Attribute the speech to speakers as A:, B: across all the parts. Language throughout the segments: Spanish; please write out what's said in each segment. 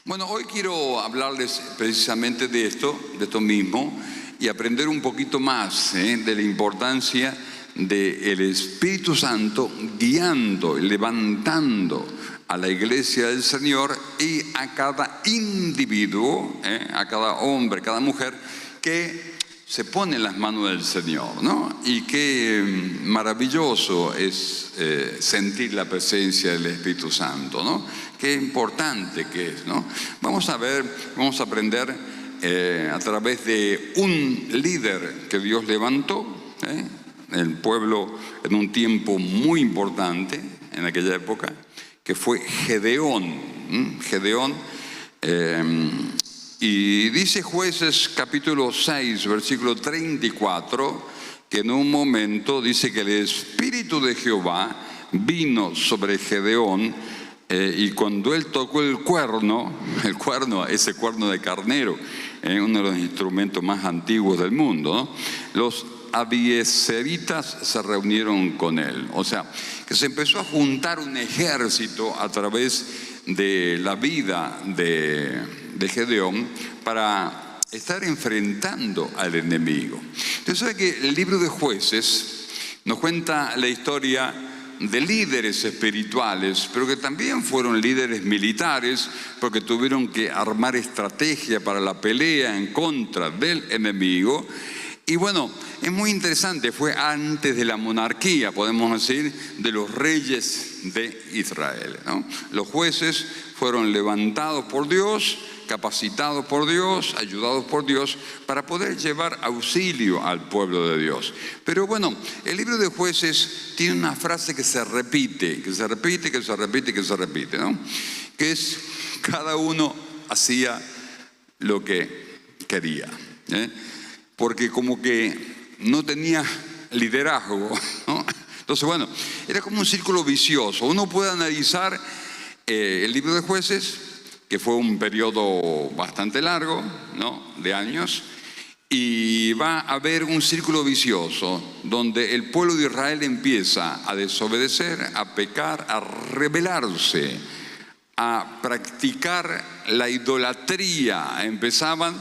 A: Bueno, hoy quiero hablarles precisamente de esto mismo, y aprender un poquito más de la importancia del Espíritu Santo guiando y levantando a la iglesia del Señor y a cada individuo, a cada hombre, cada mujer que se pone en las manos del Señor, ¿no? Y qué maravilloso es sentir la presencia del Espíritu Santo, ¿no? Qué importante que es, ¿no? Vamos a aprender a través de un líder que Dios levantó, el pueblo en un tiempo muy importante en aquella época, que fue Gedeón. Y dice Jueces capítulo 6, versículo 34, que en un momento dice que el Espíritu de Jehová vino sobre Gedeón, y cuando él tocó ese cuerno de carnero, uno de los instrumentos más antiguos del mundo, ¿no? Los abiezeritas se reunieron con él. O sea, que se empezó a juntar un ejército a través de la vida de Gedeón para estar enfrentando al enemigo. Usted sabe que el libro de Jueces nos cuenta la historia de líderes espirituales, pero que también fueron líderes militares, porque tuvieron que armar estrategia para la pelea en contra del enemigo. Y bueno, es muy interesante, fue antes de la monarquía, podemos decir, de los reyes de Israel, ¿no? Los jueces fueron levantados por Dios, capacitados por Dios, ayudados por Dios, para poder llevar auxilio al pueblo de Dios. Pero bueno, el libro de Jueces tiene una frase que se repite, ¿no? Que es: cada uno hacía lo que quería, porque como que no tenía liderazgo, ¿no? Entonces, bueno, era como un círculo vicioso. Uno puede analizar el libro de Jueces, que fue un periodo bastante largo, ¿no?, de años, y va a haber un círculo vicioso donde el pueblo de Israel empieza a desobedecer, a pecar, a rebelarse, a practicar la idolatría. Empezaban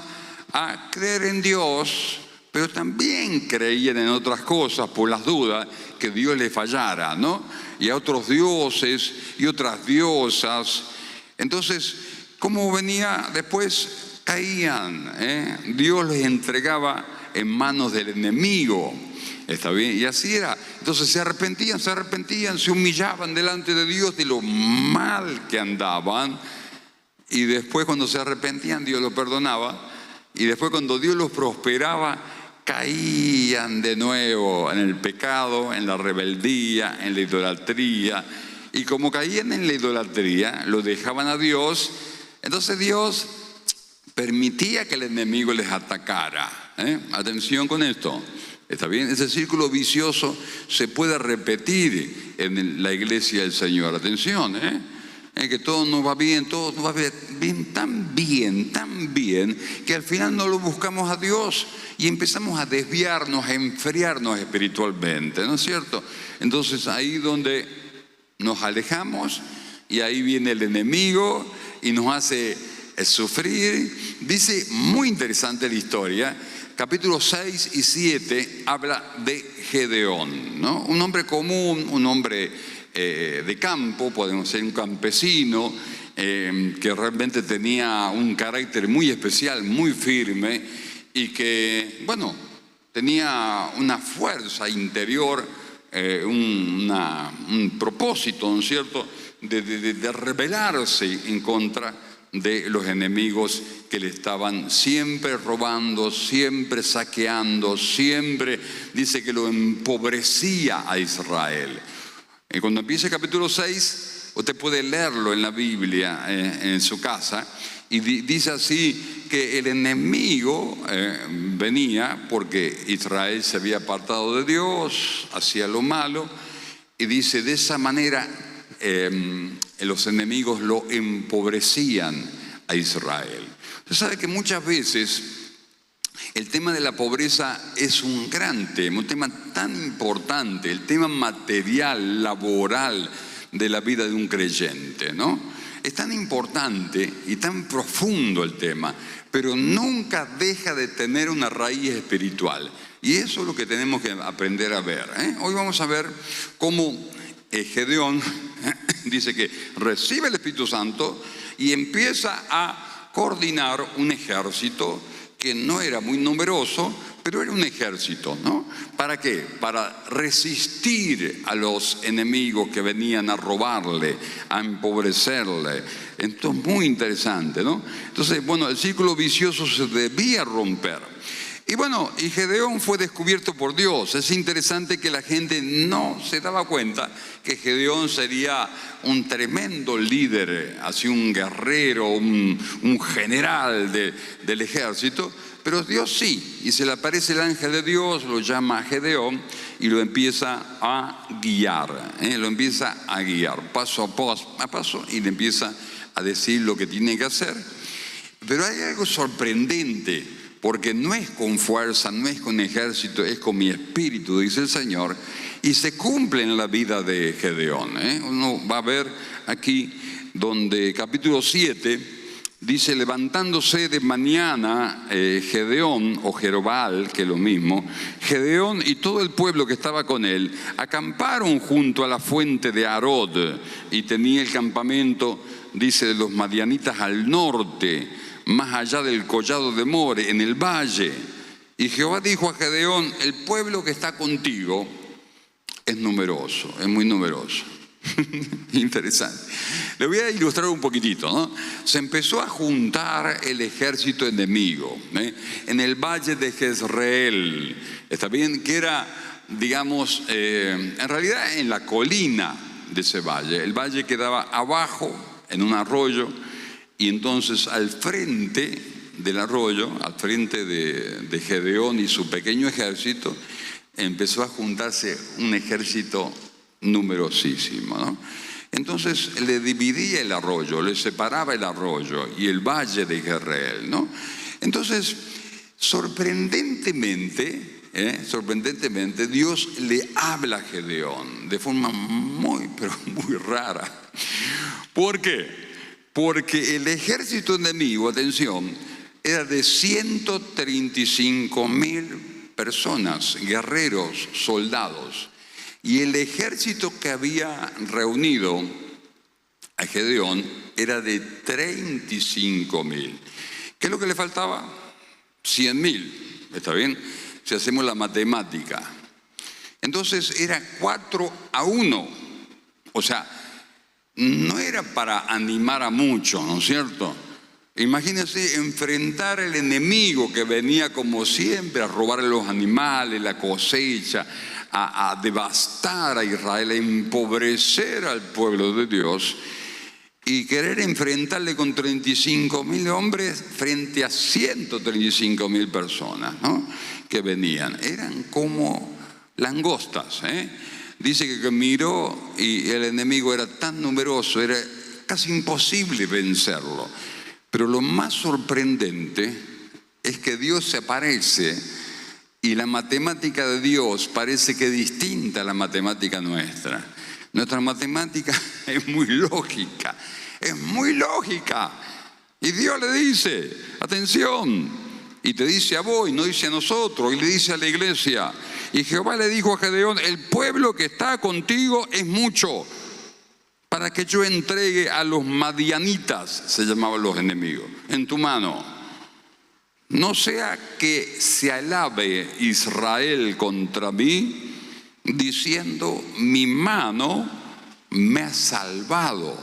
A: a creer en Dios, pero también creían en otras cosas por las dudas que Dios les fallara, ¿no? Y a otros dioses y otras diosas. Entonces, ¿cómo venía después? Caían, Dios les entregaba en manos del enemigo. ¿Está bien? Y así era. Entonces se arrepentían, se humillaban delante de Dios de lo mal que andaban. Y después, cuando se arrepentían, Dios los perdonaba. Y después, cuando Dios los prosperaba, caían de nuevo en el pecado, en la rebeldía, en la idolatría. Y como caían en la idolatría, lo dejaban a Dios. Entonces Dios permitía que el enemigo les atacara. Atención con esto. ¿Está bien? Ese círculo vicioso se puede repetir en la iglesia del Señor. Atención, que todo nos va bien, todo nos va bien, tan bien, que al final no lo buscamos a Dios y empezamos a desviarnos, a enfriarnos espiritualmente, ¿no es cierto? Entonces ahí donde nos alejamos, y ahí viene el enemigo y nos hace sufrir. Dice, muy interesante la historia, capítulos 6 y 7 habla de Gedeón, ¿no? Un hombre común, un hombre de campo, podemos ser un campesino, que realmente tenía un carácter muy especial, muy firme, y que, bueno, tenía una fuerza interior, un propósito, ¿no es cierto?, de rebelarse en contra de los enemigos que le estaban siempre robando, siempre saqueando, siempre, dice que lo empobrecía a Israel. Y cuando empieza el capítulo 6, usted puede leerlo en la Biblia, en su casa, y dice así que el enemigo venía porque Israel se había apartado de Dios, hacía lo malo, y dice, de esa manera los enemigos lo empobrecían a Israel. Usted sabe que muchas veces el tema de la pobreza es un gran tema, un tema tan importante, el tema material, laboral de la vida de un creyente, ¿no? Es tan importante y tan profundo el tema, pero nunca deja de tener una raíz espiritual. Y eso es lo que tenemos que aprender a ver. Hoy vamos a ver cómo Gedeón dice que recibe el Espíritu Santo y empieza a coordinar un ejército que no era muy numeroso, pero era un ejército, ¿no? ¿Para qué? Para resistir a los enemigos que venían a robarle, a empobrecerle. Esto es muy interesante, ¿no? Entonces, bueno, el círculo vicioso se debía romper. Y bueno, y Gedeón fue descubierto por Dios. Es interesante que la gente no se daba cuenta que Gedeón sería un tremendo líder, así un guerrero, un general del ejército. Pero Dios sí, y se le aparece el ángel de Dios, lo llama a Gedeón y lo empieza a guiar, lo empieza a guiar paso a paso y le empieza a decir lo que tiene que hacer. Pero hay algo sorprendente, porque no es con fuerza, no es con ejército, es con mi espíritu, dice el Señor, y se cumple en la vida de Gedeón. Uno va a ver aquí donde capítulo 7, dice, levantándose de mañana Gedeón, o Jerobal, que es lo mismo, Gedeón y todo el pueblo que estaba con él, acamparon junto a la fuente de Arod, y tenía el campamento, dice, de los madianitas al norte, más allá del collado de More, en el valle. Y Jehová dijo a Gedeón, el pueblo que está contigo es numeroso, es muy numeroso. Interesante. Le voy a ilustrar un poquitito, ¿no? Se empezó a juntar el ejército enemigo en el valle de Jezreel. Está bien, que era, digamos, en realidad en la colina de ese valle. El valle quedaba abajo, en un arroyo, y entonces al frente del arroyo, al frente de Gedeón y su pequeño ejército, empezó a juntarse un ejército numerosísimo, ¿no? Entonces le dividía el arroyo, le separaba el arroyo y el valle de Jezreel, ¿no? Entonces, sorprendentemente, Dios le habla a Gedeón de forma muy, pero muy rara. ¿Por qué? Porque el ejército enemigo, atención, era de 135.000 personas, guerreros, soldados. Y el ejército que había reunido a Gedeón era de 35.000. ¿Qué es lo que le faltaba? 100.000. ¿Está bien? Si hacemos la matemática. Entonces era 4-1. O sea, no era para animar a muchos, ¿no es cierto? Imagínense enfrentar al enemigo que venía como siempre a robarle los animales, la cosecha, a devastar a Israel, a empobrecer al pueblo de Dios y querer enfrentarle con 35.000 hombres frente a 135.000 personas, ¿no? Que venían. Eran como langostas, Dice que miró y el enemigo era tan numeroso, era casi imposible vencerlo. Pero lo más sorprendente es que Dios se aparece y la matemática de Dios parece que es distinta a la matemática nuestra. Nuestra matemática es muy lógica, es muy lógica. Y Dios le dice, atención, y te dice a vos y no dice a nosotros, y le dice a la iglesia. Y Jehová le dijo a Gedeón, el pueblo que está contigo es mucho, para que yo entregue a los madianitas, se llamaban los enemigos, en tu mano. No sea que se alabe Israel contra mí, diciendo, mi mano me ha salvado.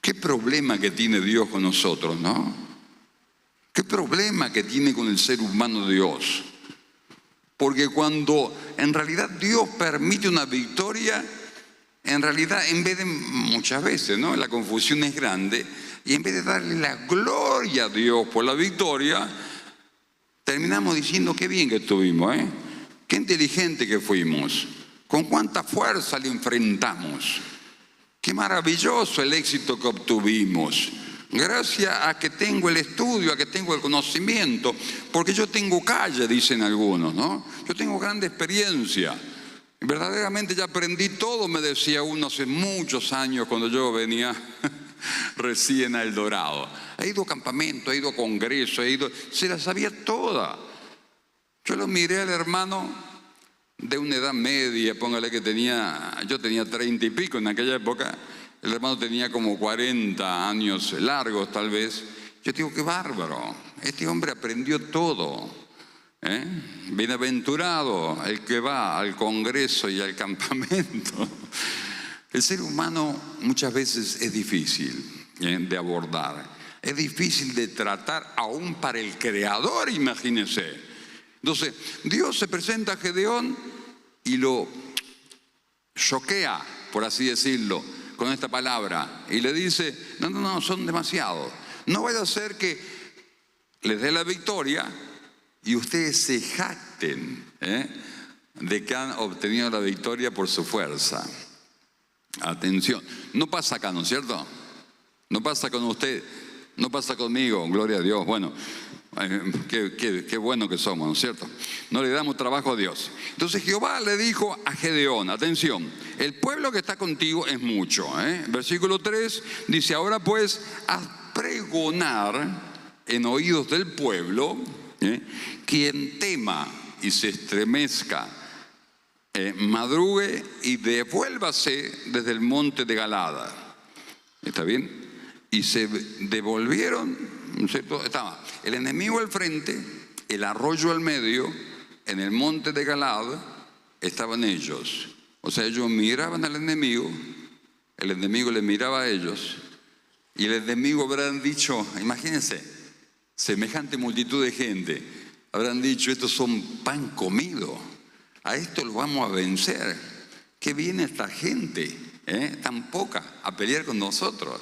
A: Qué problema que tiene Dios con nosotros, ¿no? Qué problema que tiene con el ser humano Dios. Porque cuando en realidad Dios permite una victoria, en realidad en vez de, muchas veces, ¿no? La confusión es grande, y en vez de darle la gloria a Dios por la victoria, terminamos diciendo qué bien que estuvimos, qué inteligente que fuimos, con cuánta fuerza le enfrentamos, qué maravilloso el éxito que obtuvimos. Gracias a que tengo el estudio, a que tengo el conocimiento, porque yo tengo calle, dicen algunos, ¿no? Yo tengo grande experiencia. Verdaderamente ya aprendí todo, me decía uno hace muchos años cuando yo venía recién al Dorado. Ha ido a campamento, ha ido a congreso, se la sabía toda. Yo lo miré al hermano de una edad media, póngale que yo tenía 30 y pico en aquella época, el hermano tenía como 40 años largos tal vez. Yo digo, qué bárbaro, este hombre aprendió todo. Bienaventurado el que va al congreso y al campamento. El ser humano muchas veces es difícil de abordar, es difícil de tratar aún para el Creador, imagínense. Entonces, Dios se presenta a Gedeón y lo choquea, por así decirlo, con esta palabra, y le dice, no, son demasiados. No vaya a ser que les dé la victoria y ustedes se jacten de que han obtenido la victoria por su fuerza. Atención, no pasa acá, ¿no es cierto? No pasa con usted, no pasa conmigo, gloria a Dios. Bueno, qué bueno que somos, ¿no es cierto? No le damos trabajo a Dios. Entonces Jehová le dijo a Gedeón, atención, el pueblo que está contigo es mucho. Versículo 3 dice, ahora pues haz pregonar en oídos del pueblo, quien tema y se estremezca, madrugue y devuélvase desde el monte de Galada. ¿Está bien? Y se devolvieron, ¿no es cierto? Estaba el enemigo al frente, el arroyo al medio, en el monte de Galad estaban ellos. O sea, ellos miraban al enemigo, el enemigo le miraba a ellos, y el enemigo habrán dicho, imagínense, semejante multitud de gente, habrán dicho, estos son pan comido, a esto lo vamos a vencer. ¿Qué viene esta gente, tan poca, a pelear con nosotros?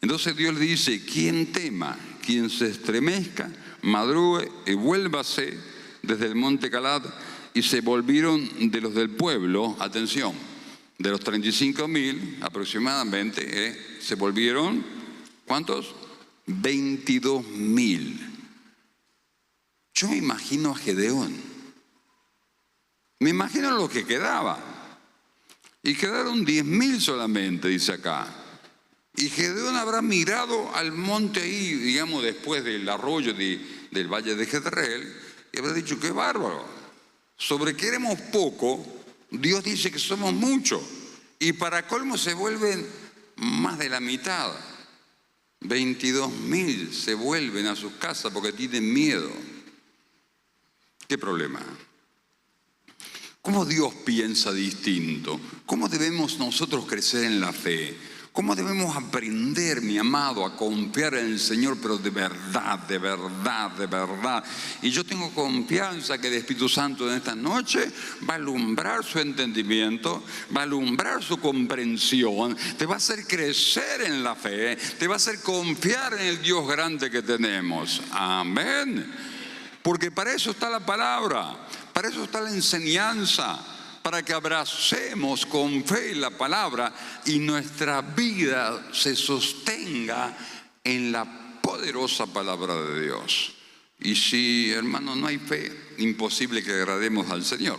A: Entonces Dios le dice, quien tema, quien se estremezca, madrugue y vuélvase desde el monte Galad. Y se volvieron de los del pueblo, atención, de los 35.000 aproximadamente, se volvieron, ¿cuántos? 22.000. Yo me imagino a Gedeón, me imagino lo que quedaba, y quedaron 10.000 solamente, dice acá. Y Gedeón habrá mirado al monte ahí, digamos, después del arroyo del valle de Jezreel, y habrá dicho, qué bárbaro, sobre que éramos poco, Dios dice que somos muchos, y para colmo se vuelven más de la mitad. 22.000 se vuelven a sus casas porque tienen miedo. ¿Qué problema? ¿Cómo Dios piensa distinto? ¿Cómo debemos nosotros crecer en la fe? ¿Cómo debemos aprender, mi amado, a confiar en el Señor, pero de verdad, de verdad, de verdad? Y yo tengo confianza que el Espíritu Santo en esta noche va a alumbrar su entendimiento, va a alumbrar su comprensión, te va a hacer crecer en la fe, te va a hacer confiar en el Dios grande que tenemos. Amén. Porque para eso está la palabra, para eso está la enseñanza, para que abracemos con fe la palabra y nuestra vida se sostenga en la poderosa palabra de Dios. Y si, hermano, no hay fe, imposible que agrademos al Señor.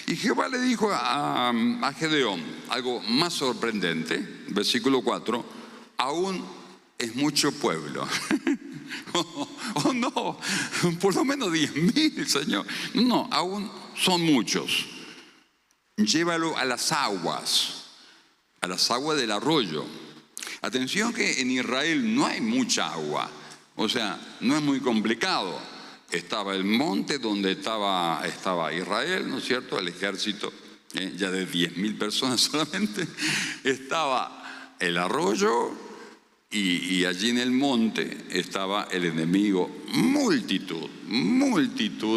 A: Y Jehová le dijo a Gedeón algo más sorprendente, versículo 4, aún es mucho pueblo. Oh no, por lo menos 10.000, Señor. No, aún son muchos. Llévalo a las aguas del arroyo. Atención que en Israel no hay mucha agua, o sea, no es muy complicado. Estaba el monte donde estaba Israel, ¿no es cierto? El ejército, ya de 10.000 personas solamente. Estaba el arroyo y allí en el monte estaba el enemigo, multitud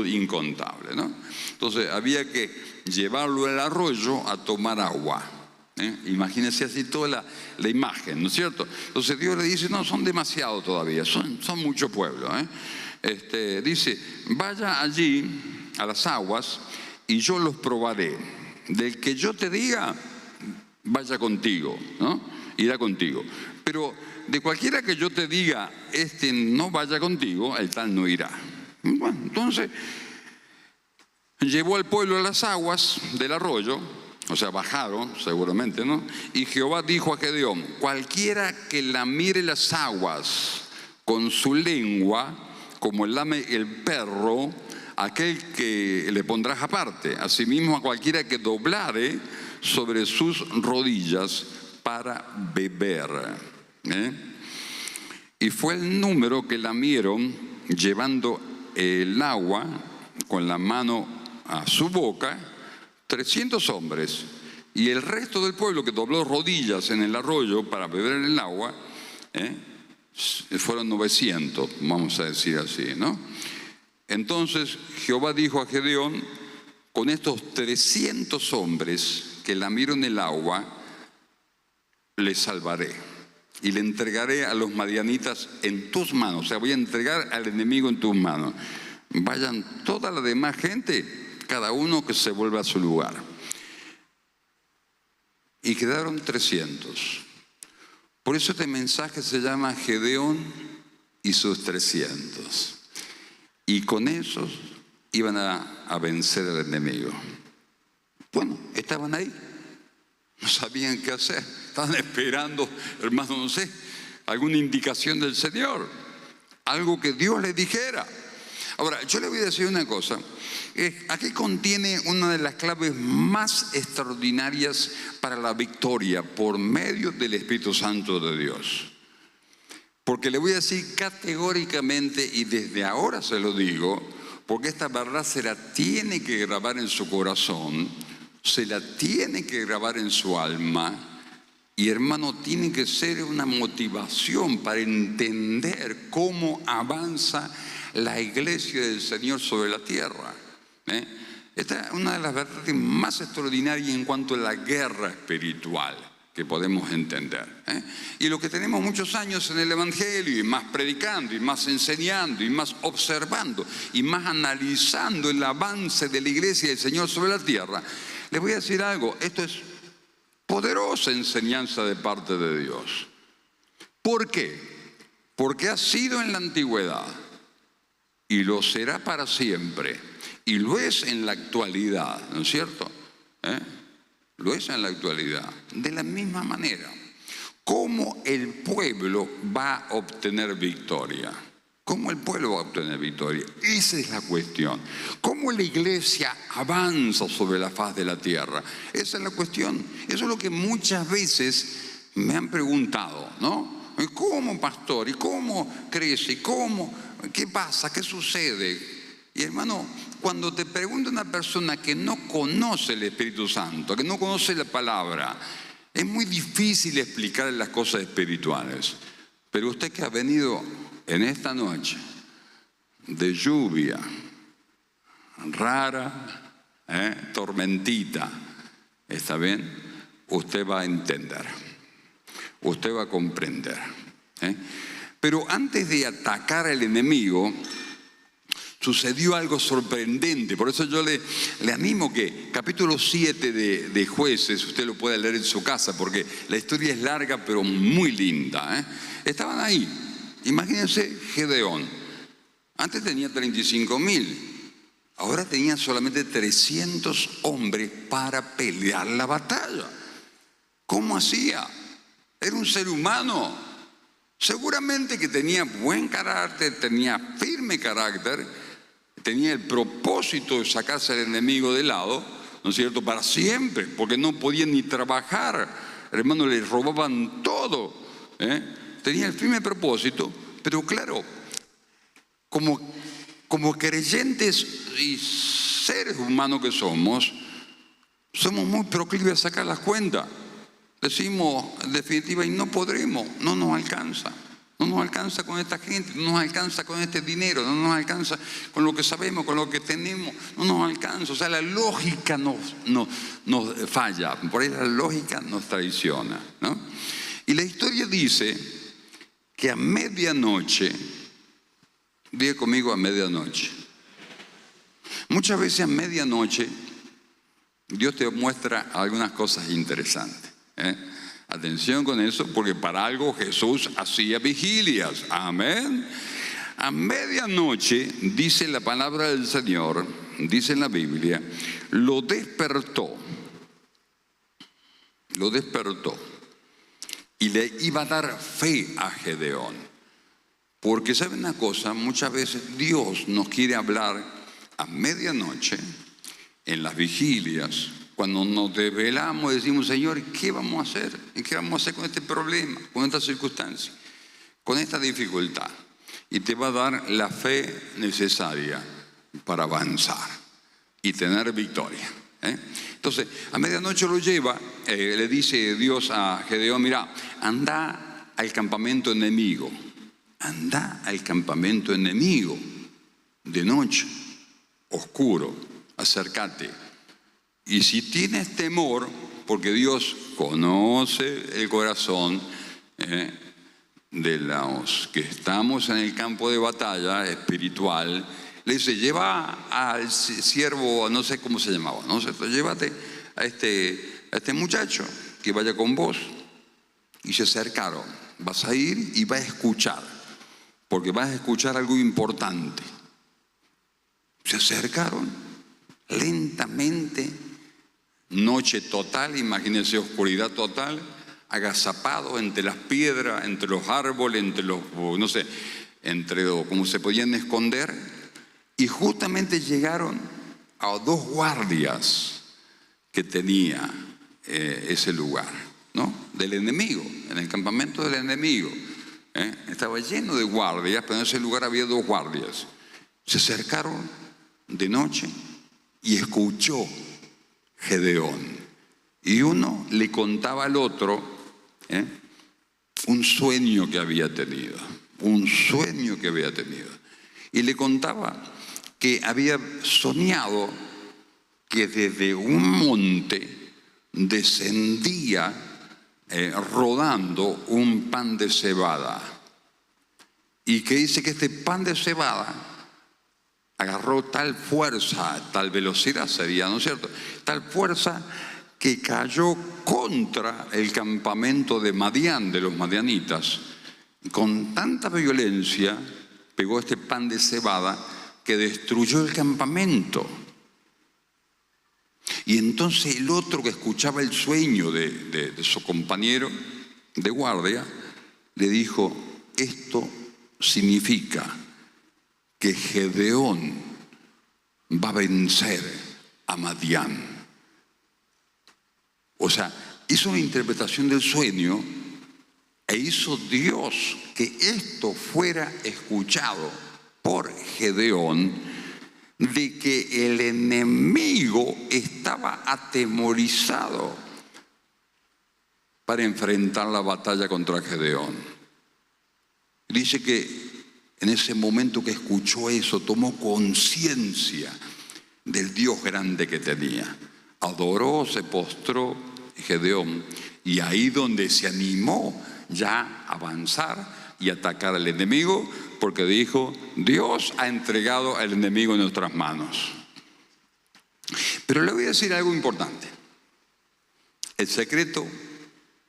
A: incontable, ¿no? Entonces había que llevarlo al arroyo a tomar agua. Imagínense así toda la imagen, ¿no es cierto? Entonces Dios le dice, no, son demasiado todavía, son mucho pueblo. Dice, vaya allí a las aguas y yo los probaré. Del que yo te diga, vaya contigo, ¿no? Irá contigo. Pero de cualquiera que yo te diga, no vaya contigo, el tal no irá. Bueno, entonces llevó al pueblo a las aguas del arroyo O sea, bajaron, seguramente, ¿no? Y Jehová dijo a Gedeón: cualquiera que lamiere las aguas con su lengua, como lame el perro, aquel que le pondrás aparte. Asimismo, a cualquiera que doblare sobre sus rodillas para beber. Y fue el número que lamieron llevando el agua con la mano a su boca, 300 hombres. Y el resto del pueblo que dobló rodillas en el arroyo para beber en el agua, fueron 900, vamos a decir así, ¿no? Entonces Jehová dijo a Gedeón: con estos 300 hombres que lamieron el agua, le salvaré y le entregaré a los madianitas en tus manos. O sea, voy a entregar al enemigo en tus manos. Vayan toda la demás gente, cada uno que se vuelva a su lugar. Y quedaron 300. Por eso este mensaje se llama Gedeón y sus 300. Y con esos iban a vencer al enemigo. Bueno, estaban ahí. No sabían qué hacer. Estaban esperando, hermano, no sé, alguna indicación del Señor. Algo que Dios les dijera. Ahora, yo le voy a decir una cosa. Aquí contiene una de las claves más extraordinarias para la victoria por medio del Espíritu Santo de Dios. Porque le voy a decir categóricamente, y desde ahora se lo digo, porque esta verdad se la tiene que grabar en su corazón, se la tiene que grabar en su alma, y hermano, tiene que ser una motivación para entender cómo avanza la iglesia del Señor sobre la tierra. Esta es una de las verdades más extraordinarias en cuanto a la guerra espiritual que podemos entender. Y lo que tenemos muchos años en el Evangelio, y más predicando, y más enseñando, y más observando, y más analizando el avance de la iglesia del Señor sobre la tierra, les voy a decir algo: esto es poderosa enseñanza de parte de Dios. ¿Por qué? Porque ha sido en la antigüedad, y lo será para siempre, y lo es en la actualidad, ¿no es cierto? Lo es en la actualidad. De la misma manera, ¿cómo el pueblo va a obtener victoria? ¿Cómo el pueblo va a obtener victoria? Esa es la cuestión. ¿Cómo la iglesia avanza sobre la faz de la tierra? Esa es la cuestión. Eso es lo que muchas veces me han preguntado, ¿no? ¿Cómo, pastor? ¿Y cómo crece? ¿Y cómo? ¿Qué pasa? ¿Qué sucede? Y hermano, cuando te pregunta una persona que no conoce el Espíritu Santo, que no conoce la palabra, es muy difícil explicarle las cosas espirituales. Pero usted que ha venido en esta noche de lluvia rara, tormentita, ¿está bien? Usted va a entender, usted va a comprender. Pero antes de atacar al enemigo, sucedió algo sorprendente. Por eso yo le animo que capítulo 7 de Jueces, usted lo puede leer en su casa, porque la historia es larga pero muy linda. Estaban ahí. Imagínense Gedeón. Antes tenía 35.000. Ahora tenía solamente 300 hombres para pelear la batalla. ¿Cómo hacía? Era un ser humano. Seguramente que tenía buen carácter, tenía firme carácter, tenía el propósito de sacarse al enemigo de lado, ¿no es cierto?, para siempre, porque no podían ni trabajar, hermano, le robaban todo. Tenía el firme propósito, pero claro, como creyentes y seres humanos que somos muy proclives a sacar las cuentas. Decimos, en definitiva, y no podremos, no nos alcanza. No nos alcanza con esta gente, no nos alcanza con este dinero, no nos alcanza con lo que sabemos, con lo que tenemos, no nos alcanza. O sea, la lógica nos falla, por ahí la lógica nos traiciona, ¿no? Y la historia dice que a medianoche, diga conmigo, a medianoche. Muchas veces a medianoche Dios te muestra algunas cosas interesantes. Atención con eso, porque para algo Jesús hacía vigilias. Amén. A medianoche, dice la palabra del Señor, dice en la Biblia, lo despertó lo despertó y le iba a dar fe a Gedeón. Porque ¿saben una cosa? Muchas veces Dios nos quiere hablar a medianoche, en las vigilias, cuando nos desvelamos y decimos, Señor, ¿qué vamos a hacer? ¿Y qué vamos a hacer con este problema, con esta circunstancia, con esta dificultad? Y te va a dar la fe necesaria para avanzar y tener victoria. Entonces, a medianoche lo lleva, le dice Dios a Gedeón, mira, anda al campamento enemigo. Anda al campamento enemigo de noche, oscuro, acércate. Y si tienes temor, porque Dios conoce el corazón de los que estamos en el campo de batalla espiritual, le dice, lleva al siervo, no sé cómo se llamaba, ¿no? Llévate a este muchacho que vaya con vos. Y se acercaron. Vas a ir y vas a escuchar, porque vas a escuchar algo importante. Se acercaron lentamente, noche total, imagínense, oscuridad total, agazapados entre las piedras, entre los árboles, entre los, no sé, como se podían esconder. Y justamente llegaron a 2 guardias que tenía ese lugar, ¿no? Del enemigo, en el campamento del enemigo. Estaba lleno de guardias, pero en ese lugar había 2 guardias. Se acercaron de noche y escuchó Gedeón. Y uno le contaba al otro un sueño que había tenido. Un sueño que había tenido. Y le contaba que había soñado que desde un monte descendía rodando un pan de cebada. Y que dice que este pan de cebada agarró tal fuerza, tal velocidad sería, ¿no es cierto? Tal fuerza que cayó contra el campamento de Madián, de los madianitas. Con tanta violencia pegó este pan de cebada que destruyó el campamento. Y entonces el otro que escuchaba el sueño de su compañero de guardia, le dijo, esto significa que Gedeón va a vencer a Madián. O sea, hizo una interpretación del sueño e hizo Dios que esto fuera escuchado por Gedeón, de que el enemigo estaba atemorizado para enfrentar la batalla contra Gedeón. Dice que en ese momento que escuchó eso, tomó conciencia del Dios grande que tenía. Adoró, se postró Gedeón, y ahí donde se animó ya a avanzar y atacar al enemigo, porque dijo, Dios ha entregado al enemigo en nuestras manos. Pero le voy a decir algo importante. El secreto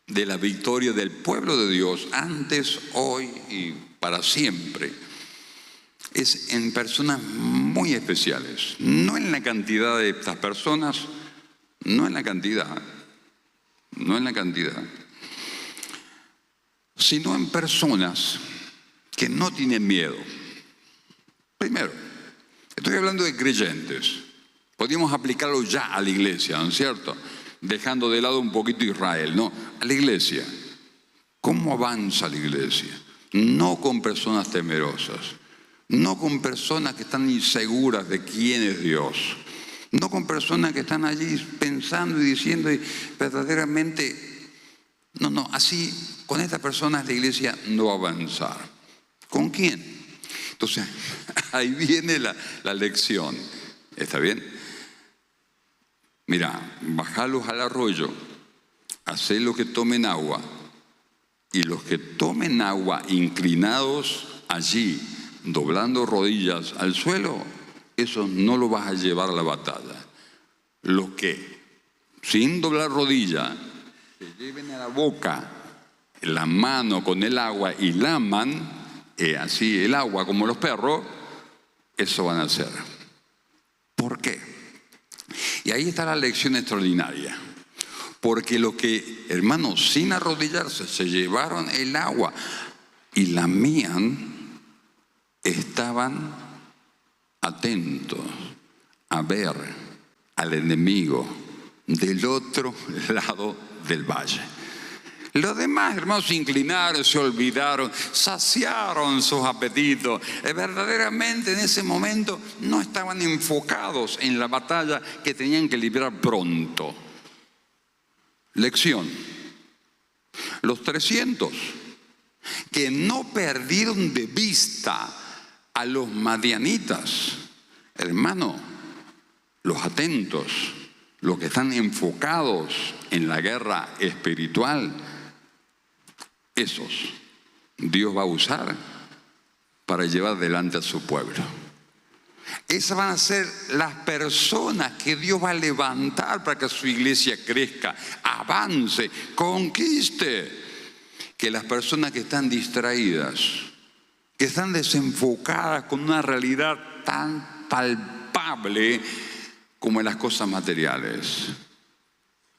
A: de la victoria del pueblo de Dios, antes, hoy y para siempre, es en personas muy especiales. No en la cantidad de estas personas, no en la cantidad, sino en personas que no tienen miedo. Primero, estoy hablando de creyentes. Podríamos aplicarlo ya a la iglesia, ¿no es cierto? Dejando de lado un poquito Israel, ¿no? A la iglesia. ¿Cómo avanza la iglesia? No con personas temerosas, no con personas que están inseguras de quién es Dios, no con personas que están allí pensando y diciendo y verdaderamente, no, así con estas personas la iglesia no va a avanzar. ¿Con quién? Entonces, ahí viene la lección. ¿Está bien? Mira, bajalos al arroyo, hacé lo que tomen agua, y los que tomen agua inclinados allí, doblando rodillas al suelo, esos no lo vas a llevar a la batalla. Los que, sin doblar rodilla, se lleven a la boca la mano con el agua y laman así el agua como los perros, eso van a hacer. ¿Por qué? Y ahí está la lección extraordinaria. porque los que, hermanos, sin arrodillarse, se llevaron el agua y lamían, estaban atentos a ver al enemigo del otro lado del valle. Los demás, hermanos, se inclinaron, se olvidaron, saciaron sus apetitos. Verdaderamente en ese momento no estaban enfocados en la batalla que tenían que librar pronto. Lección: los 300 que no perdieron de vista a los madianitas, hermano, los atentos, los que están enfocados en la guerra espiritual, esos Dios va a usar para llevar adelante a su pueblo. Esas van a ser las personas que Dios va a levantar para que su iglesia crezca, avance, conquiste. Que las personas que están distraídas, que están desenfocadas con una realidad tan palpable como en las cosas materiales.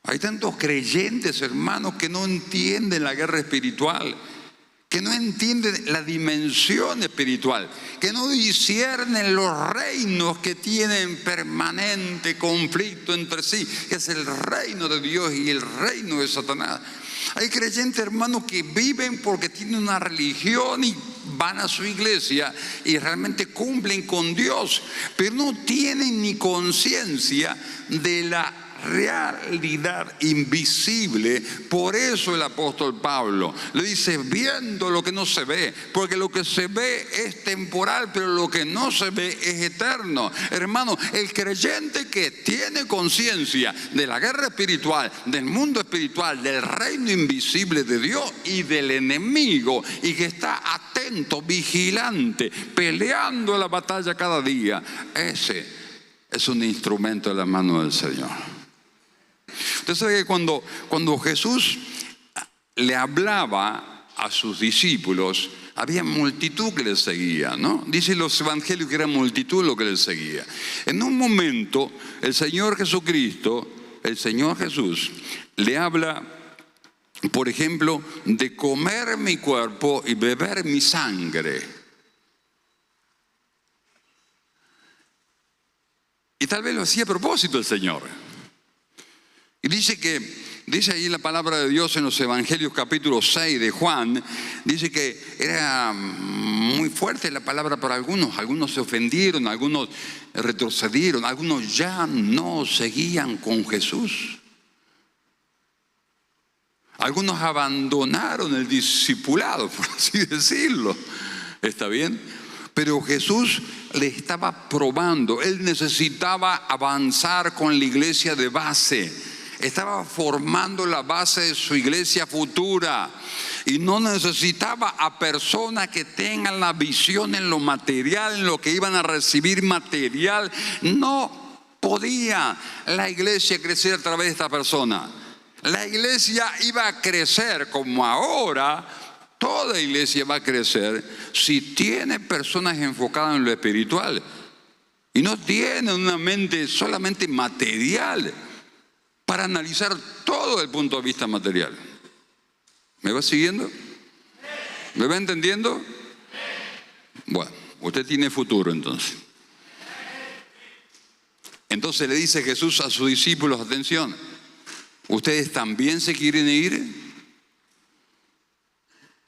A: Hay tantos creyentes, hermanos, que no entienden la guerra espiritual, que no entienden la dimensión espiritual, que no disciernen los reinos que tienen permanente conflicto entre sí, que es el reino de Dios y el reino de Satanás. Hay creyentes, hermanos, que viven porque tienen una religión y van a su iglesia y realmente cumplen con Dios, pero no tienen ni conciencia de la realidad invisible. Por eso el apóstol Pablo le dice: viendo lo que no se ve, porque lo que se ve es temporal, pero lo que no se ve es eterno. Hermano, el creyente que tiene conciencia de la guerra espiritual, del mundo espiritual, del reino invisible de Dios y del enemigo, y que está atento, vigilante, peleando la batalla cada día, ese es un instrumento de la mano del Señor. Usted sabe que cuando Jesús le hablaba a sus discípulos, había multitud que le seguía, ¿no? Dicen los evangelios que era multitud lo que le seguía. En un momento, el Señor Jesucristo, el Señor Jesús, le habla, por ejemplo, de comer mi cuerpo y beber mi sangre. Y tal vez lo hacía a propósito el Señor. Y dice ahí la palabra de Dios en los evangelios capítulo 6 de Juan, dice que era muy fuerte la palabra para algunos se ofendieron, algunos retrocedieron, algunos ya no seguían con Jesús. Algunos abandonaron el discipulado, por así decirlo. ¿Está bien? Pero Jesús le estaba probando, él necesitaba avanzar con la iglesia de base. Estaba formando la base de su iglesia futura y no necesitaba a personas que tengan la visión en lo material, en lo que iban a recibir material. No podía la iglesia crecer a través de esta persona. La iglesia iba a crecer como ahora. Toda iglesia va a crecer si tiene personas enfocadas en lo espiritual y no tiene una mente solamente material para analizar todo desde el punto de vista material. ¿Me va siguiendo? ¿Me va entendiendo? Bueno, usted tiene futuro entonces. Entonces le dice Jesús a sus discípulos: atención, ¿ustedes también se quieren ir?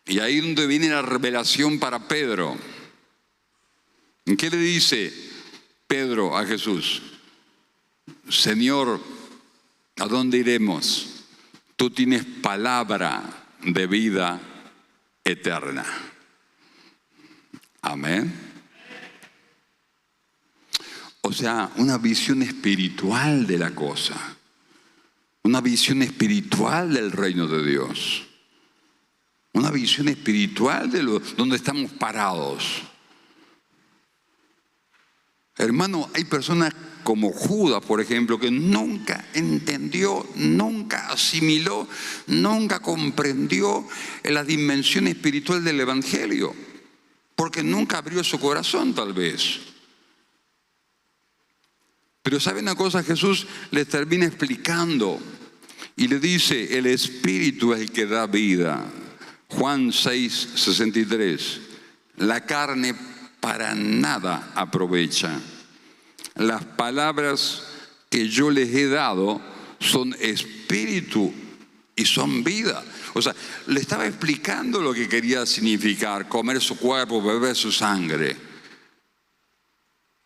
A: Y ahí es donde viene la revelación para Pedro. ¿Qué le dice Pedro a Jesús? Señor, ¿a dónde iremos? Tú tienes palabra de vida eterna. Amén. O sea, una visión espiritual de la cosa. Una visión espiritual del reino de Dios. Una visión espiritual de donde estamos parados. Hermano, hay personas como Judas, por ejemplo, que nunca entendió, nunca asimiló, nunca comprendió la dimensión espiritual del evangelio, porque nunca abrió su corazón, tal vez. Pero ¿sabe una cosa? Jesús les termina explicando y le dice, el Espíritu es el que da vida. Juan 6:63. La carne para nada aprovecha. Las palabras que yo les he dado son espíritu y son vida. O sea, le estaba explicando lo que quería significar comer su cuerpo, beber su sangre.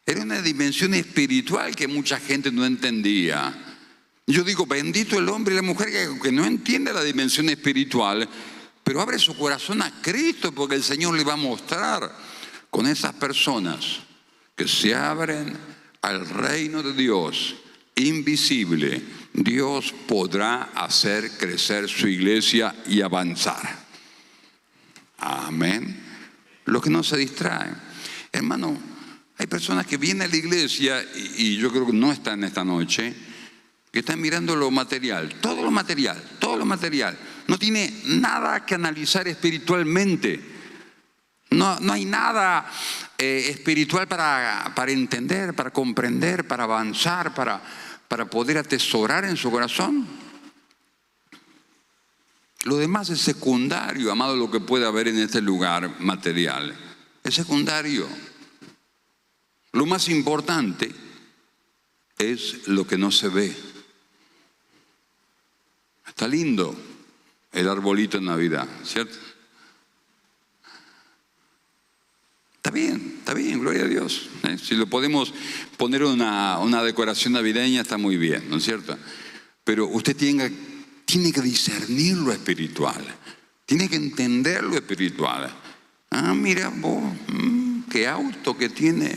A: Era una dimensión espiritual que mucha gente no entendía. Yo digo, bendito el hombre y la mujer que no entiende la dimensión espiritual, pero abre su corazón a Cristo, porque el Señor le va a mostrar. Con esas personas que se abren al reino de Dios invisible, Dios podrá hacer crecer su iglesia y avanzar. Amén. Los que no se distraen. Hermano, hay personas que vienen a la iglesia y yo creo que no están esta noche, que están mirando lo material, todo lo material, todo lo material. No tiene nada que analizar espiritualmente. No hay nada espiritual para entender, para comprender, para avanzar, para poder atesorar en su corazón. Lo demás es secundario, amado, lo que puede haber en este lugar material. Es secundario. Lo más importante es lo que no se ve. Está lindo el arbolito en Navidad, ¿cierto? Está bien, gloria a Dios. Si lo podemos poner una decoración navideña, está muy bien, ¿no es cierto? Pero usted tiene que discernir lo espiritual, tiene que entender lo espiritual. Ah, mira vos, qué auto que tiene.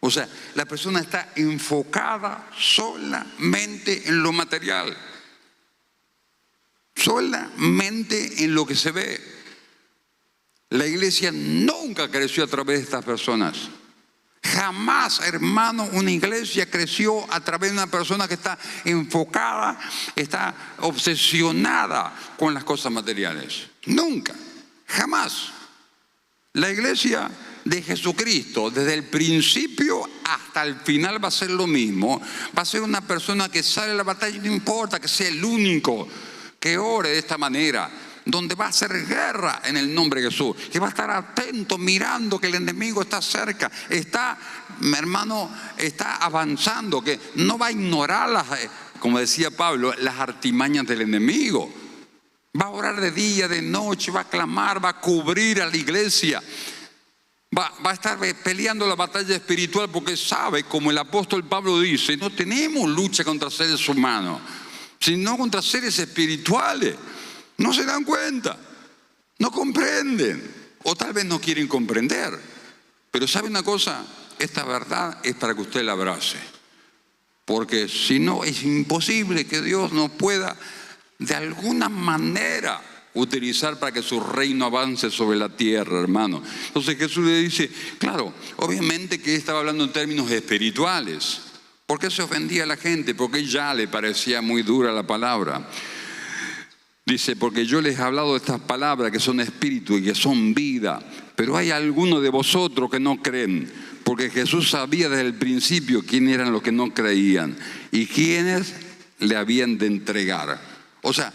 A: O sea, la persona está enfocada solamente en lo material, solamente en lo que se ve. La iglesia nunca creció a través de estas personas. Jamás, hermano, una iglesia creció a través de una persona que está enfocada, está obsesionada con las cosas materiales. Nunca, jamás. La iglesia de Jesucristo, desde el principio hasta el final, va a ser lo mismo. Va a ser una persona que sale a la batalla, no importa que sea el único que ore de esta manera, donde va a hacer guerra en el nombre de Jesús, que va a estar atento, mirando que el enemigo está cerca, está, hermano, está avanzando, que no va a ignorar como decía Pablo, las artimañas del enemigo. Va a orar de día, de noche, va a clamar, va a cubrir a la iglesia, va a estar peleando la batalla espiritual, porque sabe, como el apóstol Pablo dice, no tenemos lucha contra seres humanos, sino contra seres espirituales. No se dan cuenta, no comprenden, o tal vez no quieren comprender. Pero ¿sabe una cosa? Esta verdad es para que usted la abrace, porque si no es imposible que Dios nos pueda de alguna manera utilizar para que su reino avance sobre la tierra, hermano. Entonces Jesús le dice, claro, obviamente que él estaba hablando en términos espirituales. ¿Por qué se ofendía a la gente? Porque ya le parecía muy dura la palabra. Dice, porque yo les he hablado de estas palabras que son espíritu y que son vida, pero hay algunos de vosotros que no creen, porque Jesús sabía desde el principio quién eran los que no creían y quiénes le habían de entregar. O sea,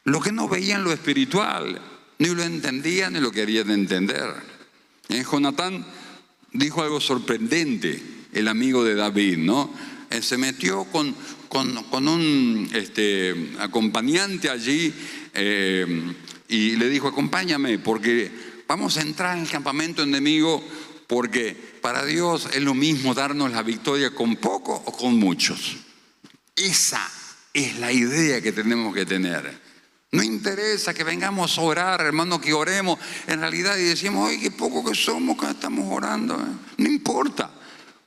A: los que no veían lo espiritual, ni lo entendían ni lo querían entender. Jonatán dijo algo sorprendente, el amigo de David, ¿no? Se metió con un acompañante allí y le dijo, acompáñame porque vamos a entrar en el campamento enemigo, porque para Dios es lo mismo darnos la victoria con poco o con muchos. Esa es la idea que tenemos que tener. No interesa que vengamos a orar, hermano, que oremos en realidad y decimos, oye, qué poco que somos, que estamos orando. No importa.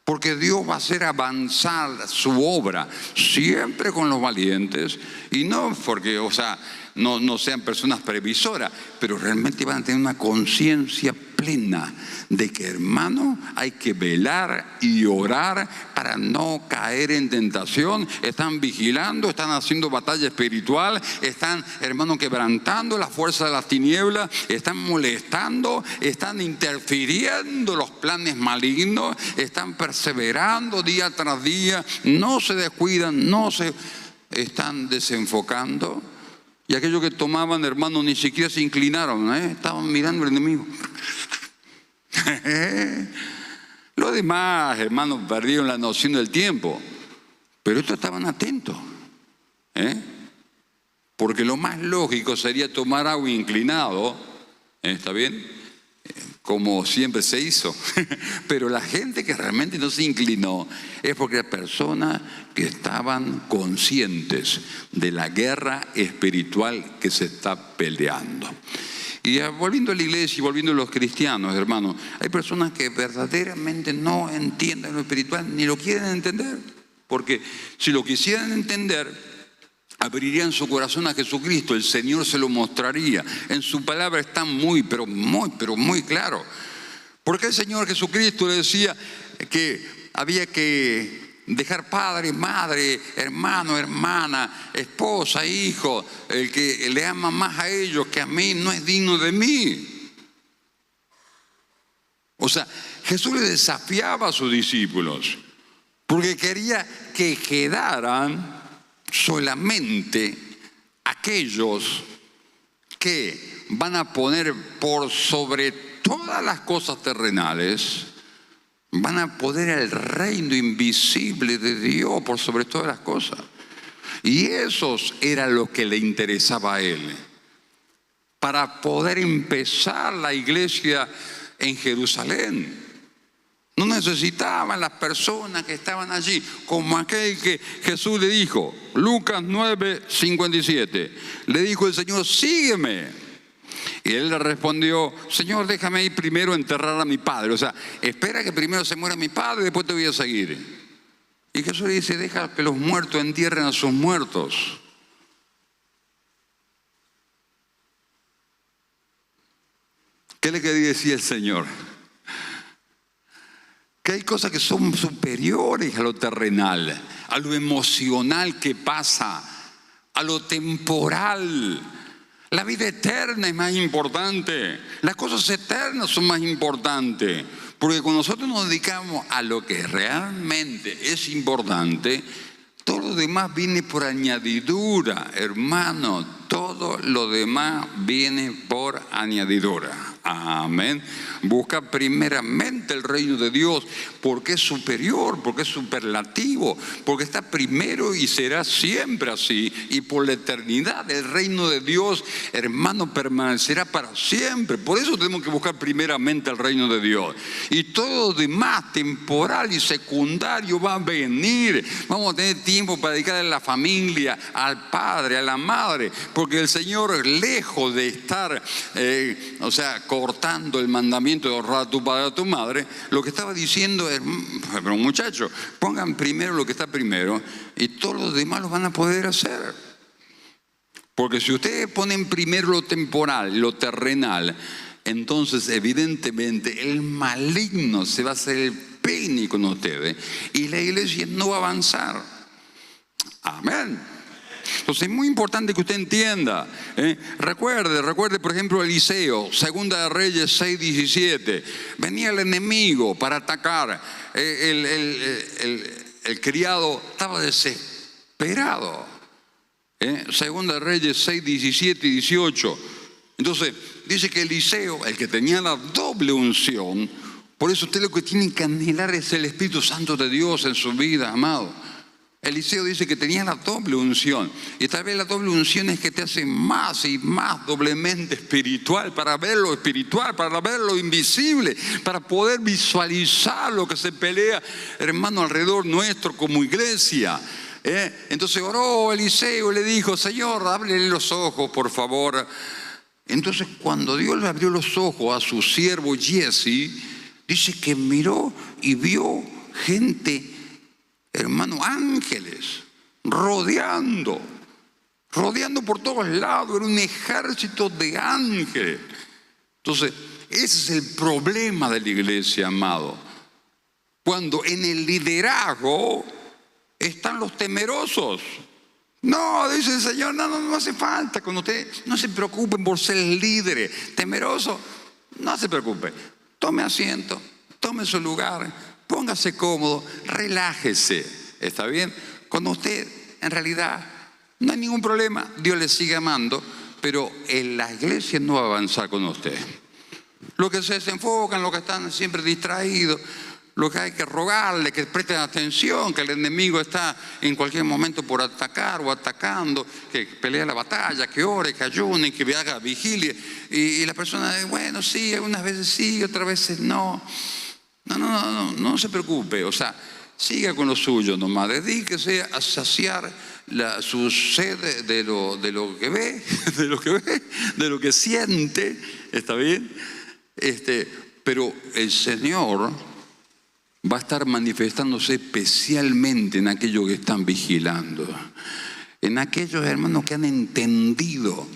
A: Porque Dios va a hacer avanzar su obra siempre con los valientes, y no porque, o sea, no sean personas previsoras, pero realmente van a tener una conciencia plena de que, hermano, hay que velar y orar para no caer en tentación. Están vigilando, están haciendo batalla espiritual, están, hermano, quebrantando la fuerza de las tinieblas, están molestando, están interfiriendo los planes malignos, están perseverando día tras día, no se descuidan, no se están desenfocando. Y aquellos que tomaban, hermano, ni siquiera se inclinaron, estaban mirando al enemigo. Los demás, hermanos, perdieron la noción del tiempo. Pero estos estaban atentos. Porque lo más lógico sería tomar agua inclinado. ¿Está bien? Como siempre se hizo. Pero la gente que realmente no se inclinó es porque eran personas que estaban conscientes de la guerra espiritual que se está peleando. Y volviendo a la iglesia y volviendo a los cristianos, hermanos, hay personas que verdaderamente no entienden lo espiritual ni lo quieren entender. Porque si lo quisieran entender, abrirían su corazón a Jesucristo, el Señor se lo mostraría. En su palabra está muy claro. Porque el Señor Jesucristo le decía que había que dejar padre, madre, hermano, hermana, esposa, hijo. El que le ama más a ellos que a mí no es digno de mí. O sea, Jesús le desafiaba a sus discípulos porque quería que quedaran solamente aquellos que van a poner por sobre todas las cosas terrenales, van a poner el reino invisible de Dios por sobre todas las cosas. Y esos era lo que le interesaba a él, para poder empezar la iglesia en Jerusalén. No necesitaban las personas que estaban allí, como aquel que Jesús le dijo, Lucas 9:57, le dijo el Señor, sígueme. Y él le respondió, Señor, déjame ir primero a enterrar a mi padre. O sea, espera que primero se muera mi padre y después te voy a seguir. Y Jesús le dice, deja que los muertos entierren a sus muertos. ¿Qué le quería decir el Señor? Que hay cosas que son superiores a lo terrenal, a lo emocional que pasa, a lo temporal. La vida eterna es más importante, las cosas eternas son más importantes, porque cuando nosotros nos dedicamos a lo que realmente es importante, todo lo demás viene por añadidura, hermano, todo lo demás viene por añadidura. Amén. Busca primeramente el reino de Dios, porque es superior, porque es superlativo, porque está primero y será siempre así. Y por la eternidad el reino de Dios, hermano, permanecerá para siempre. Por eso tenemos que buscar primeramente el reino de Dios. Y todo lo demás, temporal y secundario, va a venir. Vamos a tener tiempo para dedicar a la familia, al padre, a la madre, porque el Señor, lejos de estar, cortando el mandamiento de honrar a tu padre y a tu madre, lo que estaba diciendo es, pero muchachos, pongan primero lo que está primero y todos los demás lo van a poder hacer. Porque si ustedes ponen primero lo temporal, lo terrenal, entonces evidentemente el maligno se va a hacer el peine con ustedes y la iglesia no va a avanzar. Amén. Entonces es muy importante que usted entienda. Recuerde, por ejemplo, Eliseo, Segunda de Reyes 6:17. Venía el enemigo para atacar. El criado estaba desesperado. Segunda de Reyes 6:17 y 18. Entonces dice que Eliseo, el que tenía la doble unción, por eso usted lo que tiene que anhelar es el Espíritu Santo de Dios en su vida, amado. Eliseo dice que tenía la doble unción, y tal vez la doble unción es que te hace más y más doblemente espiritual, para ver lo espiritual, para ver lo invisible, para poder visualizar lo que se pelea, hermano, alrededor nuestro como iglesia. Entonces oró Eliseo y le dijo, Señor, ábrele los ojos, por favor. Entonces cuando Dios le abrió los ojos a su siervo Giezi, dice que miró y vio gente, hermano, ángeles, rodeando por todos lados, era un ejército de ángeles. Entonces, Ese es el problema de la iglesia, amado. Cuando en el liderazgo están los temerosos. No, dice el Señor, no hace falta. Cuando ustedes no se preocupen por ser líderes, temerosos, no se preocupe. Tome asiento, tome su lugar, póngase cómodo, relájese. ¿Está bien? Cuando usted, en realidad, no hay ningún problema, Dios le sigue amando, pero en la iglesia no va a avanzar con usted. Los que se desenfocan, los que están siempre distraídos, lo que hay que rogarle, que presten atención, que el enemigo está en cualquier momento por atacar o atacando, que pelea la batalla, que ore, que ayune, que haga vigilia. Y la persona, bueno, sí, algunas veces sí, otras veces no. No se preocupe, o sea, siga con lo suyo nomás, dedíquese a saciar su sed de lo que ve, de lo que siente, ¿está bien? Pero el Señor va a estar manifestándose especialmente en aquellos que están vigilando, en aquellos hermanos que han entendido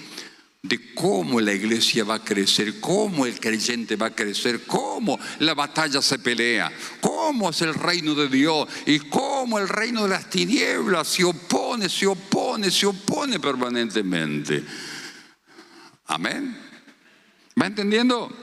A: de cómo la iglesia va a crecer, cómo el creyente va a crecer, cómo la batalla se pelea, cómo es el reino de Dios y cómo el reino de las tinieblas se opone permanentemente. Amén. ¿Va entendiendo?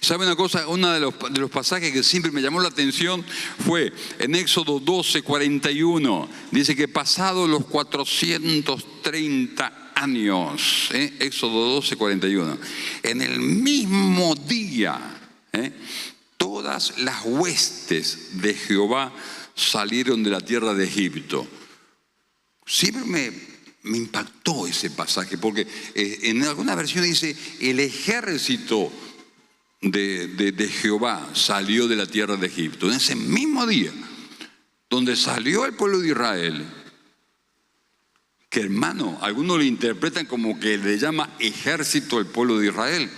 A: ¿Sabe una cosa? Uno de los pasajes que siempre me llamó la atención fue en Éxodo 12, 41. Dice que pasados los 430 años, Éxodo 12, 41, en el mismo día, todas las huestes de Jehová salieron de la tierra de Egipto. Siempre me impactó ese pasaje, porque en alguna versión dice el ejército de Jehová salió de la tierra de Egipto. En ese mismo día donde salió el pueblo de Israel, que hermano, algunos lo interpretan como que le llama ejército al pueblo de Israel,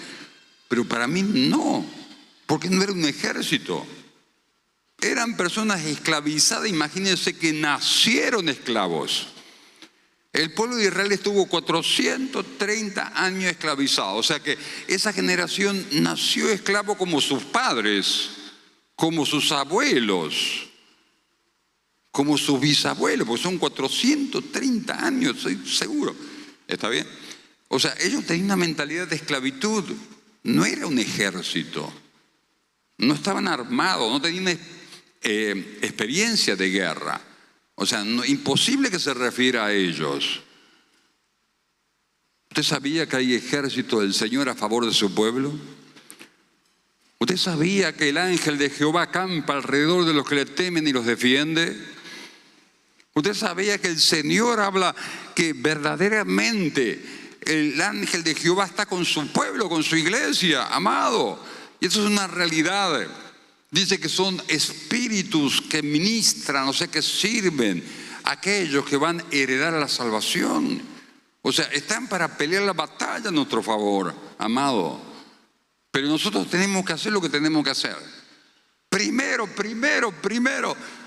A: pero para mí no, porque no era un ejército, eran personas esclavizadas. Imagínense que nacieron esclavos. El pueblo de Israel estuvo 430 años esclavizado. O sea que esa generación nació esclavo como sus padres, como sus abuelos, como sus bisabuelos, porque son 430 años, estoy seguro. ¿Está bien? O sea, ellos tenían una mentalidad de esclavitud. No era un ejército. No estaban armados, no tenían experiencia de guerra. O sea, imposible que se refiera a ellos. ¿Usted sabía que hay ejército del Señor a favor de su pueblo? ¿Usted sabía que el ángel de Jehová acampa alrededor de los que le temen y los defiende? ¿Usted sabía que el Señor habla que verdaderamente el ángel de Jehová está con su pueblo, con su iglesia, amado? Y eso es una realidad. Dice que son espíritus que ministran, o sea, que sirven a aquellos que van a heredar la salvación. O sea, están para pelear la batalla a nuestro favor, amado. Pero nosotros tenemos que hacer lo que tenemos que hacer. Primero,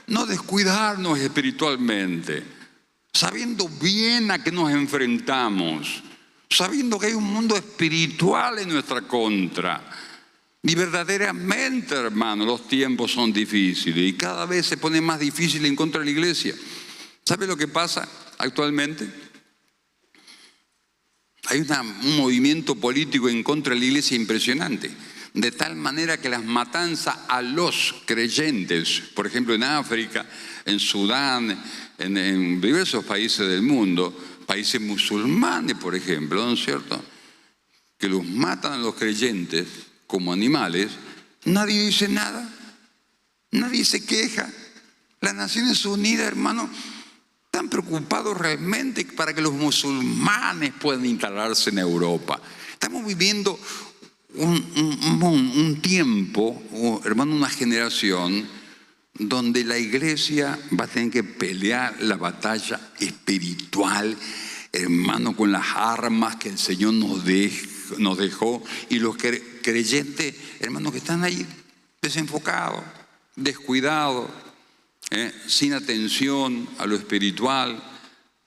A: no descuidarnos espiritualmente, sabiendo bien a qué nos enfrentamos, sabiendo que hay un mundo espiritual en nuestra contra. Y verdaderamente, hermano, los tiempos son difíciles y cada vez se pone más difícil en contra de la iglesia. ¿Sabe lo que pasa actualmente? Hay un movimiento político en contra de la iglesia impresionante, de tal manera que las matanzas a los creyentes, por ejemplo en África, en Sudán, en diversos países del mundo, países musulmanes, por ejemplo, ¿no es cierto?, que los matan a los creyentes como animales, nadie dice nada, nadie se queja. Las Naciones Unidas, hermano, están preocupados realmente para que los musulmanes puedan instalarse en Europa. Estamos viviendo un tiempo, hermano, una generación donde la iglesia va a tener que pelear la batalla espiritual, hermano, con las armas que el Señor nos dejó, y los creyentes, hermanos, que están ahí desenfocados, descuidados, sin atención a lo espiritual,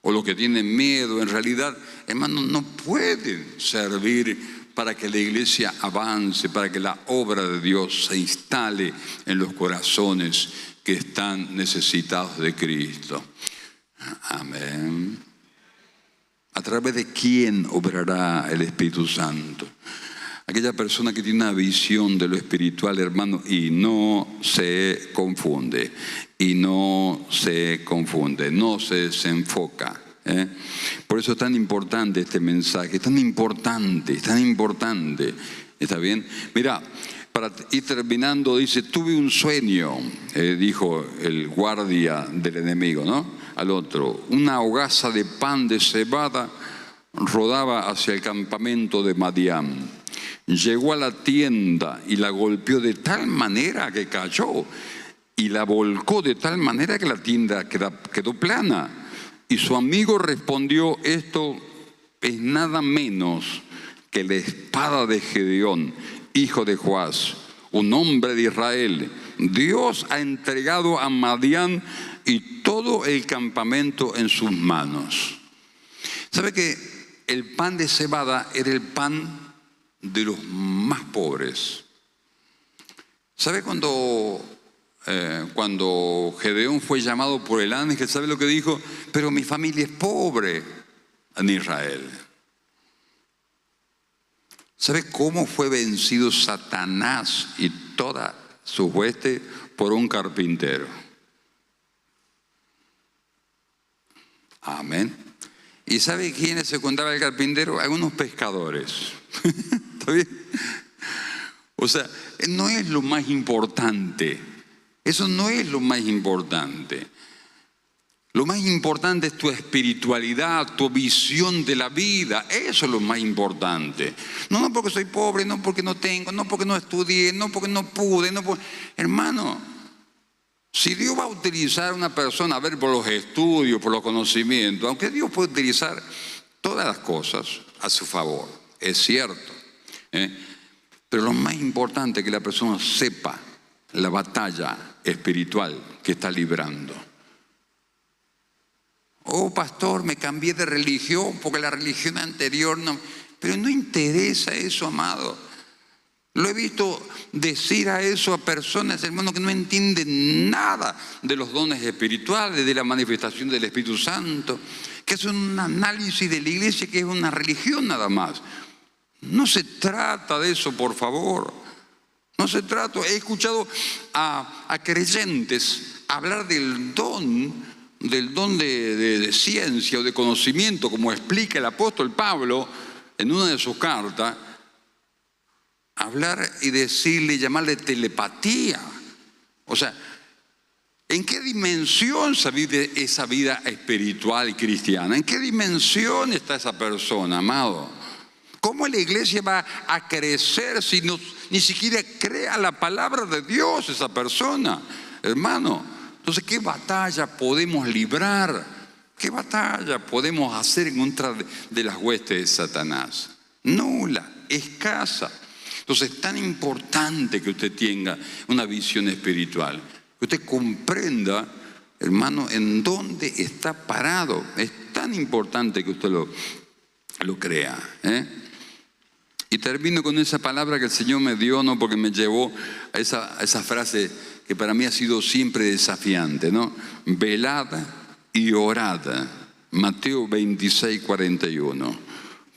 A: o los que tienen miedo, en realidad, hermanos, no pueden servir para que la iglesia avance, para que la obra de Dios se instale en los corazones que están necesitados de Cristo. Amén. ¿A través de quién obrará el Espíritu Santo? Aquella persona que tiene una visión de lo espiritual, hermano, y no se confunde, no se desenfoca. Por eso es tan importante este mensaje, es tan importante. ¿Está bien? Mira, para ir terminando, dice, tuve un sueño, dijo el guardia del enemigo, ¿no? Al otro, una hogaza de pan de cebada rodaba hacia el campamento de Madián. Llegó a la tienda y la golpeó de tal manera que cayó, y la volcó de tal manera que la tienda quedó plana. Y su amigo respondió, esto es nada menos que la espada de Gedeón, hijo de Joás, un hombre de Israel. Dios ha entregado a Madián y todo el campamento en sus manos. ¿Sabe que el pan de cebada era el pan de los más pobres? ¿Sabe cuando Gedeón fue llamado por el ángel, sabe lo que dijo? Pero mi familia es pobre en Israel. ¿Sabe cómo fue vencido Satanás y toda su hueste? Por un carpintero. Amén. ¿Y sabe quiénes se contaba el carpintero? Algunos pescadores. ¿Está bien? O sea, no es lo más importante. Eso no es lo más importante. Lo más importante es tu espiritualidad, tu visión de la vida. Eso es lo más importante. No porque soy pobre, no porque no tengo, no porque no estudié, no porque no pude. Hermano, si Dios va a utilizar a una persona, a ver, por los estudios, por los conocimientos, aunque Dios puede utilizar todas las cosas a su favor, es cierto. Pero lo más importante es que la persona sepa la batalla espiritual que está librando. Oh, pastor, me cambié de religión porque la religión anterior no. Pero no interesa eso, amado. Lo he visto decir a eso a personas, hermano, que no entienden nada de los dones espirituales, de la manifestación del Espíritu Santo, que es un análisis de la iglesia que es una religión nada más. No se trata de eso, por favor. No se trata. He escuchado a creyentes hablar del don de ciencia o de conocimiento, como explica el apóstol Pablo en una de sus cartas, hablar y decirle, llamarle telepatía. O sea, ¿en qué dimensión se vive esa vida espiritual cristiana? ¿En qué dimensión está esa persona, amado? ¿Cómo la iglesia va a crecer si ni siquiera crea la palabra de Dios esa persona, hermano? Entonces, ¿qué batalla podemos librar? ¿Qué batalla podemos hacer en contra de las huestes de Satanás? Nula, escasa. Entonces, es tan importante que usted tenga una visión espiritual, que usted comprenda, hermano, en dónde está parado. Es tan importante que usted lo crea. Y termino con esa palabra que el Señor me dio, no porque me llevó a esa frase que para mí ha sido siempre desafiante, ¿no? Velad y orad, Mateo 26, 41,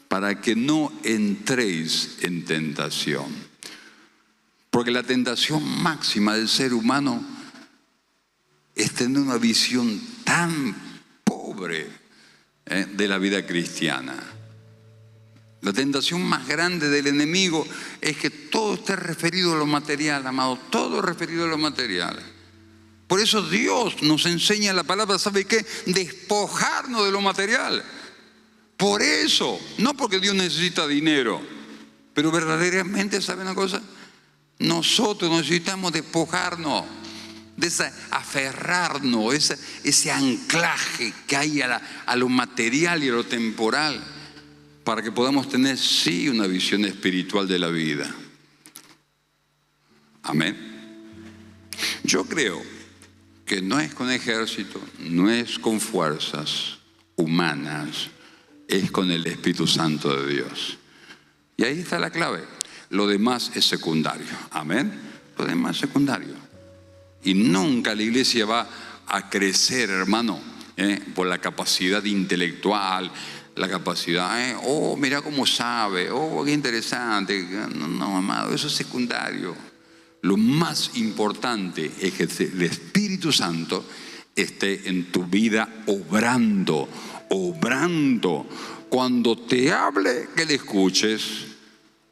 A: para que no entréis en tentación. Porque la tentación máxima del ser humano es tener una visión tan pobre de la vida cristiana. La tentación más grande del enemigo es que todo esté referido a lo material, amado, todo referido a lo material. Por eso Dios nos enseña la palabra, ¿sabe qué? Despojarnos de lo material. Por eso, no porque Dios necesita dinero, pero verdaderamente, ¿sabe una cosa? Nosotros necesitamos despojarnos de aferrarnos, ese anclaje que hay a lo material y a lo temporal, para que podamos tener, sí, una visión espiritual de la vida. Amén. Yo creo que no es con ejército, no es con fuerzas humanas, es con el Espíritu Santo de Dios. Y ahí está la clave. Lo demás es secundario. Amén. Lo demás es secundario. Y nunca la iglesia va a crecer, hermano, por la capacidad intelectual, la capacidad, oh, mira cómo sabe, oh, qué interesante. No, amado, eso es secundario. Lo más importante es que el Espíritu Santo esté en tu vida obrando. Cuando te hable, que le escuches.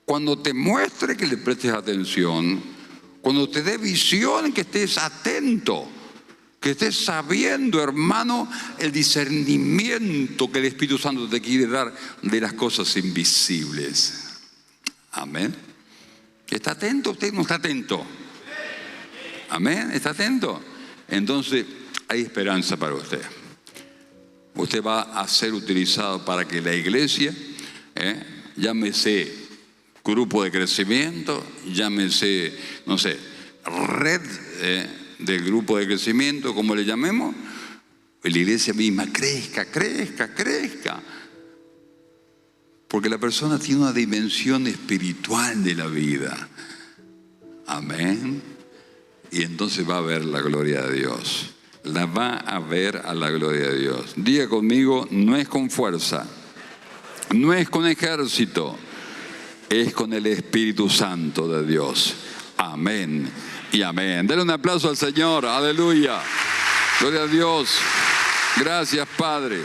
A: Cuando te muestre, que le prestes atención. Cuando te dé visión, que estés atento. Que estés sabiendo, hermano, el discernimiento que el Espíritu Santo te quiere dar de las cosas invisibles. Amén. ¿Está atento? ¿Usted no está atento? Amén. ¿Está atento? Entonces, hay esperanza para usted. Usted va a ser utilizado para que la iglesia, llámese grupo de crecimiento, llámese, no sé, red del grupo de crecimiento, como le llamemos, la iglesia misma crezca. Porque la persona tiene una dimensión espiritual de la vida. Amén. Y entonces va a ver la gloria de Dios. La va a ver a la gloria de Dios. Diga conmigo, no es con fuerza, no es con ejército, es con el Espíritu Santo de Dios. Amén y amén. Denle un aplauso al Señor. Aleluya. Gloria a Dios. Gracias, Padre.